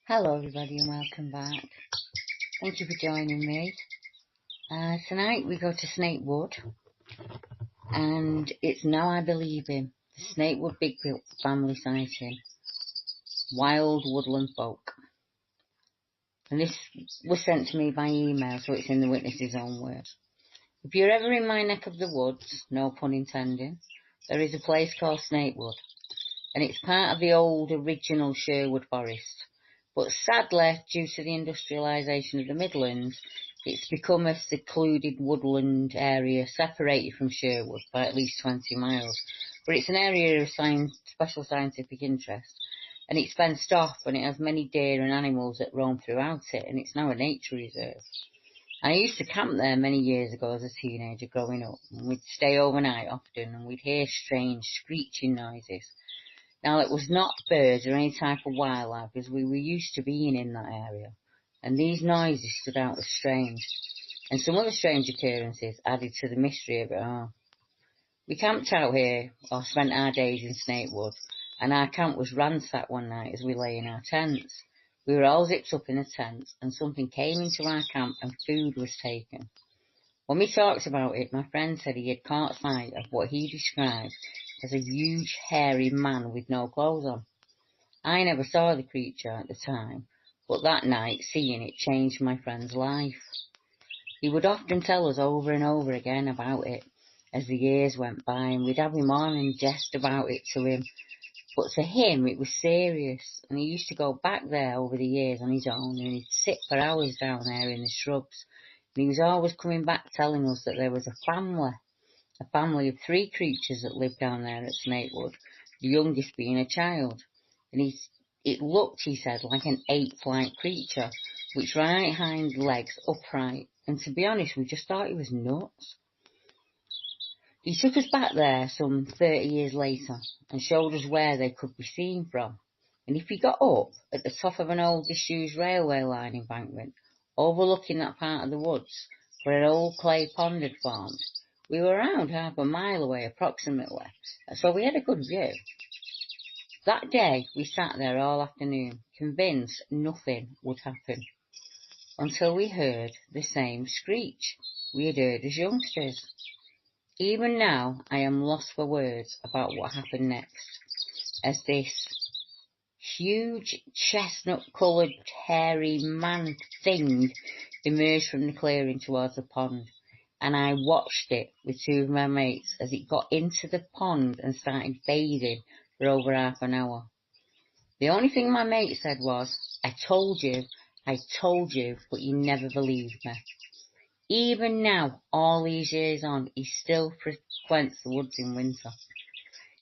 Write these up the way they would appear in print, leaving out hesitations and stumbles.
Hello everybody and welcome back. Thank you for joining me. Tonight we go to Snape Wood, and it's Now I Believe Him, the Snape Wood Bigfoot family sighting, wild woodland folk. And this was sent to me by email, so it's in the witness's own words. If you're ever in my neck of the woods, no pun intended, there is a place called Snape Wood, and it's part of the old original Sherwood Forest. But sadly, due to the industrialisation of the Midlands, it's become a secluded woodland area separated from Sherwood by at least 20 miles. But it's an area of special scientific interest, and it's fenced off, and it has many deer and animals that roam throughout it, and it's now a nature reserve. I used to camp there many years ago as a teenager growing up, and we'd stay overnight often, and we'd hear strange screeching noises. Now, it was not birds or any type of wildlife, as we were used to being in that area, and these noises stood out as strange, and some other strange occurrences added to the mystery of it all. We camped out here, or spent our days in Snape Wood, and our camp was ransacked one night as we lay in our tents. We were all zipped up in the tents, and something came into our camp and food was taken. When we talked about it, my friend said he had caught sight of what he described as a huge, hairy man with no clothes on. I never saw the creature at the time, but that night, seeing it changed my friend's life. He would often tell us over and over again about it as the years went by, and we'd have him on and jest about it to him. But to him, it was serious, and he used to go back there over the years on his own, and he'd sit for hours down there in the shrubs. And he was always coming back telling us that there was a family of 3 creatures that lived down there at Snapewood, the youngest being a child. And it looked, he said, like an ape-like creature, with right hind legs upright, and to be honest, we just thought he was nuts. He took us back there some 30 years later, and showed us where they could be seen from. And if you got up at the top of an old disused railway line embankment, overlooking that part of the woods where an old clay pond had formed, we were around half a mile away approximately, so we had a good view. That day we sat there all afternoon, convinced nothing would happen, until we heard the same screech we had heard as youngsters. Even now I am lost for words about what happened next, as this huge chestnut-coloured hairy man thing emerged from the clearing towards the pond, and I watched it with 2 of my mates as it got into the pond and started bathing for over half an hour. The only thing my mate said was, I told you, but you never believed me. Even now, all these years on, he still frequents the woods in winter.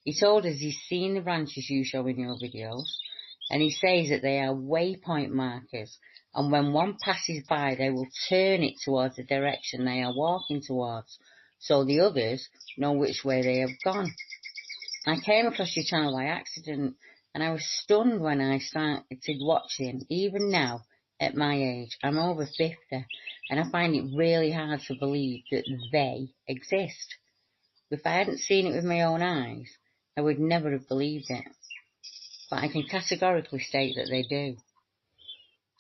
He told us he's seen the branches you show in your videos, and he says that they are waypoint markers, and when one passes by, they will turn it towards the direction they are walking towards, so the others know which way they have gone. I came across your channel by accident, and I was stunned when I started watching. Even now, at my age, I'm over 50, and I find it really hard to believe that they exist. If I hadn't seen it with my own eyes, I would never have believed it. But I can categorically state that they do.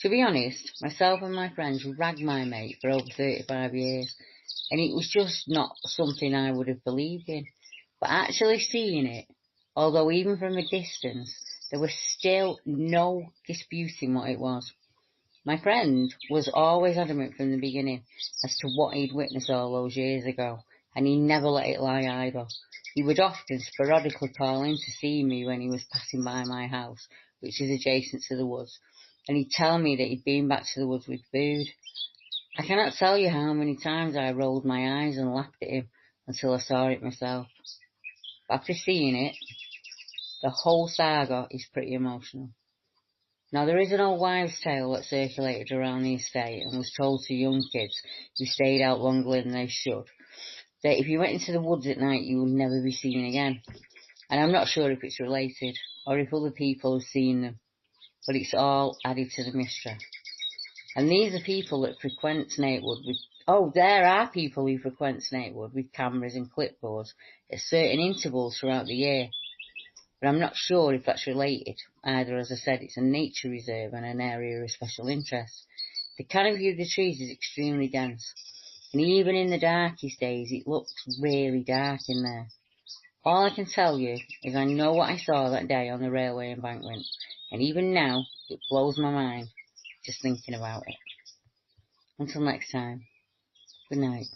To be honest, myself and my friends ragged my mate for over 35 years, and it was just not something I would have believed in. But actually seeing it, although even from a distance, there was still no disputing what it was. My friend was always adamant from the beginning as to what he'd witnessed all those years ago, and he never let it lie either. He would often sporadically call in to see me when he was passing by my house, which is adjacent to the woods, and he'd tell me that he'd been back to the woods with food. I cannot tell you how many times I rolled my eyes and laughed at him until I saw it myself. But after seeing it, the whole saga is pretty emotional. Now, there is an old wives' tale that circulated around the estate and was told to young kids who stayed out longer than they should, that if you went into the woods at night, you would never be seen again. And I'm not sure if it's related or if other people have seen them, but it's all added to the mystery. And these are people that frequent Snapewood there are people who frequent Snapewood with cameras and clipboards at certain intervals throughout the year. but I'm not sure if that's related. Either, as I said, it's a nature reserve and an area of special interest. The canopy of the trees is extremely dense, and even in the darkest days it looks really dark in there. All I can tell you is I know what I saw that day on the railway embankment, and even now it blows my mind just thinking about it. Until next time, good night.